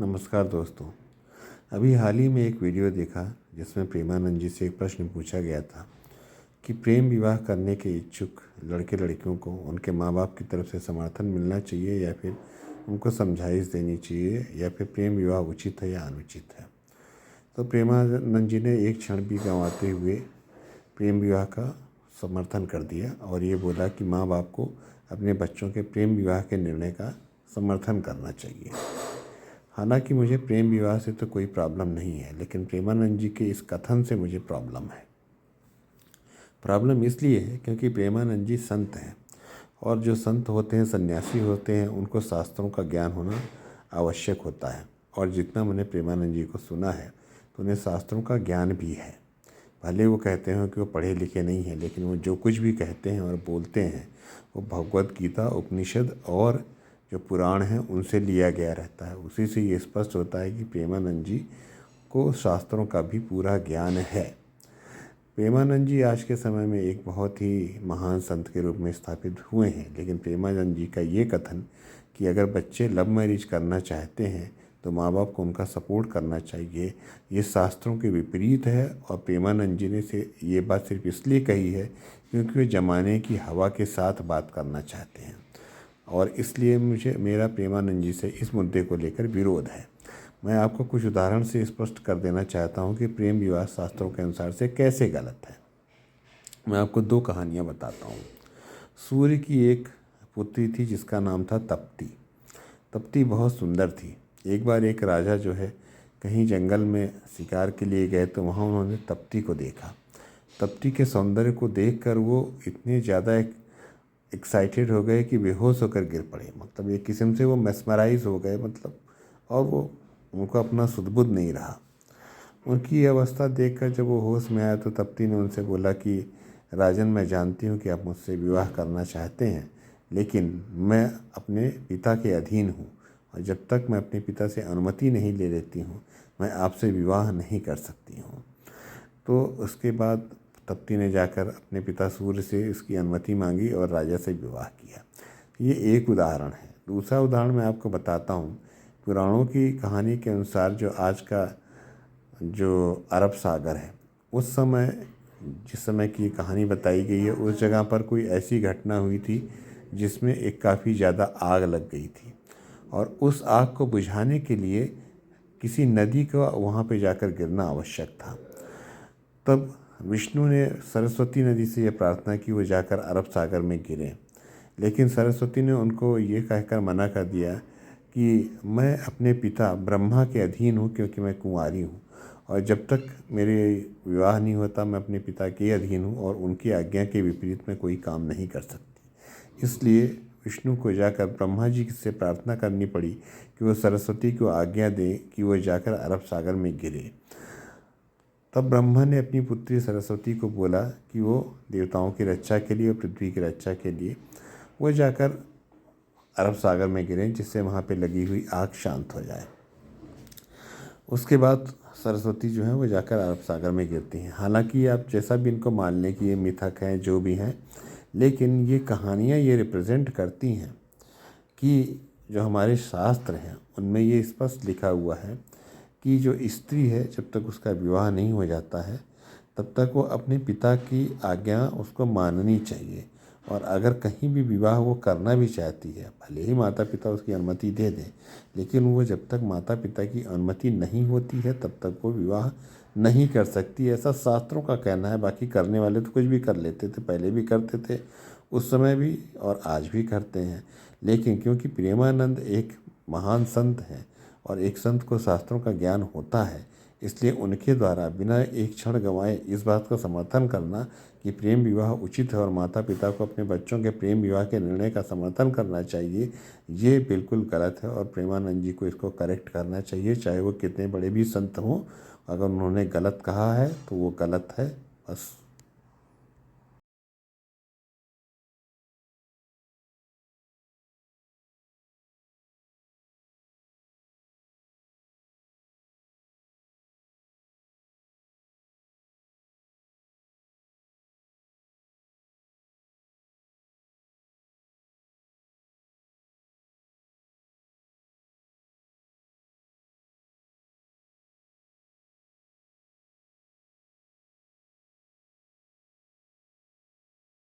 नमस्कार दोस्तों। अभी हाल ही में एक वीडियो देखा जिसमें प्रेमानंद जी से एक प्रश्न पूछा गया था कि प्रेम विवाह करने के इच्छुक लड़के लड़कियों को उनके माँ बाप की तरफ से समर्थन मिलना चाहिए या फिर उनको समझाइश देनी चाहिए या फिर प्रेम विवाह उचित है या अनुचित है। तो प्रेमानंद जी ने एक क्षण भी गंवाते हुए प्रेम विवाह का समर्थन कर दिया और ये बोला कि माँ बाप को अपने बच्चों के प्रेम विवाह के निर्णय का समर्थन करना चाहिए। हालांकि मुझे प्रेम विवाह से तो कोई प्रॉब्लम नहीं है, लेकिन प्रेमानंद जी के इस कथन से मुझे प्रॉब्लम है। प्रॉब्लम इसलिए है क्योंकि प्रेमानंद जी संत हैं और जो संत होते हैं, सन्यासी होते हैं, उनको शास्त्रों का ज्ञान होना आवश्यक होता है। और जितना मैंने प्रेमानंद जी को सुना है तो उन्हें शास्त्रों का ज्ञान भी है। भले वो कहते हैं कि वो पढ़े लिखे नहीं हैं, लेकिन वो जो कुछ भी कहते हैं और बोलते हैं वो भगवत गीता, उपनिषद और जो पुराण हैं उनसे लिया गया रहता है। उसी से ये स्पष्ट होता है कि प्रेमानंद जी को शास्त्रों का भी पूरा ज्ञान है। प्रेमानंद जी आज के समय में एक बहुत ही महान संत के रूप में स्थापित हुए हैं, लेकिन प्रेमानंद जी का ये कथन कि अगर बच्चे लव मैरिज करना चाहते हैं तो माँ बाप को उनका सपोर्ट करना चाहिए, ये शास्त्रों के विपरीत है। और प्रेमानंद जी ने से ये बात सिर्फ इसलिए कही है क्योंकि वे ज़माने की हवा के साथ बात करना चाहते हैं और इसलिए मेरा प्रेमानंद जी से इस मुद्दे को लेकर विरोध है। मैं आपको कुछ उदाहरण से स्पष्ट कर देना चाहता हूँ कि प्रेम विवाह शास्त्रों के अनुसार से कैसे गलत है। मैं आपको दो कहानियाँ बताता हूँ। सूर्य की एक पुत्री थी जिसका नाम था तप्ती। तप्ती बहुत सुंदर थी। एक बार एक राजा जो है कहीं जंगल में शिकार के लिए गए तो वहाँ उन्होंने तप्ती को देखा। तप्ती के सौंदर्य को देखकर वो इतने ज़्यादा एक्साइटेड हो गए कि बेहोश होकर गिर पड़े। मतलब एक किस्म से वो मेस्मराइज हो गए, और वो उनको अपना सुध-बुध नहीं रहा। उनकी ये अवस्था देखकर जब वो होश में आया तो तप्ती ने उनसे बोला कि राजन, मैं जानती हूँ कि आप मुझसे विवाह करना चाहते हैं, लेकिन मैं अपने पिता के अधीन हूँ और जब तक मैं अपने पिता से अनुमति नहीं ले लेती हूँ मैं आपसे विवाह नहीं कर सकती हूँ। तो उसके बाद तप्ती ने जाकर अपने पिता सूर्य से इसकी अनुमति मांगी और राजा से विवाह किया। ये एक उदाहरण है। दूसरा उदाहरण मैं आपको बताता हूँ। पुराणों की कहानी के अनुसार जो आज का जो अरब सागर है, उस समय जिस समय की कहानी बताई गई है उस जगह पर कोई ऐसी घटना हुई थी जिसमें एक काफ़ी ज़्यादा आग लग गई थी और उस आग को बुझाने के लिए किसी नदी को वहाँ पे जाकर गिरना आवश्यक था। तब विष्णु ने सरस्वती नदी से यह प्रार्थना की वो जाकर अरब सागर में गिरें, लेकिन सरस्वती ने उनको ये कहकर मना कर दिया कि मैं अपने पिता ब्रह्मा के अधीन हूँ क्योंकि मैं कुंवारी हूँ और जब तक मेरे विवाह नहीं होता मैं अपने पिता के अधीन हूँ और उनकी आज्ञा के विपरीत में कोई काम नहीं कर सकती। इसलिए विष्णु को जाकर ब्रह्मा जी से प्रार्थना करनी पड़ी कि वो सरस्वती को आज्ञा दें कि वो जाकर अरब सागर में गिरे। तब ब्रह्मा ने अपनी पुत्री सरस्वती को बोला कि वो देवताओं की रक्षा के लिए और पृथ्वी की रक्षा के लिए वो जाकर अरब सागर में गिरें, जिससे वहाँ पे लगी हुई आग शांत हो जाए। उसके बाद सरस्वती जो है वो जाकर अरब सागर में गिरती हैं। हालांकि आप जैसा भी इनको मान लें कि ये मिथक हैं, जो भी हैं, लेकिन ये कहानियाँ ये रिप्रेजेंट करती हैं कि जो हमारे शास्त्र हैं उनमें ये स्पष्ट लिखा हुआ है कि जो स्त्री है जब तक उसका विवाह नहीं हो जाता है तब तक वो अपने पिता की आज्ञा उसको माननी चाहिए। और अगर कहीं भी विवाह वो करना भी चाहती है, भले ही माता पिता उसकी अनुमति दे दें, लेकिन वो जब तक माता पिता की अनुमति नहीं होती है तब तक वो विवाह नहीं कर सकती। ऐसा शास्त्रों का कहना है। बाकी करने वाले तो कुछ भी कर लेते थे, पहले भी करते थे, उस समय भी और आज भी करते हैं। लेकिन क्योंकि प्रेमानंद एक महान संत हैं और एक संत को शास्त्रों का ज्ञान होता है, इसलिए उनके द्वारा बिना एक क्षण गंवाए इस बात का समर्थन करना कि प्रेम विवाह उचित है और माता पिता को अपने बच्चों के प्रेम विवाह के निर्णय का समर्थन करना चाहिए, ये बिल्कुल गलत है और प्रेमानंद जी को इसको करेक्ट करना चाहिए। चाहे वो कितने बड़े भी संत हों, अगर उन्होंने गलत कहा है तो वो गलत है। बस।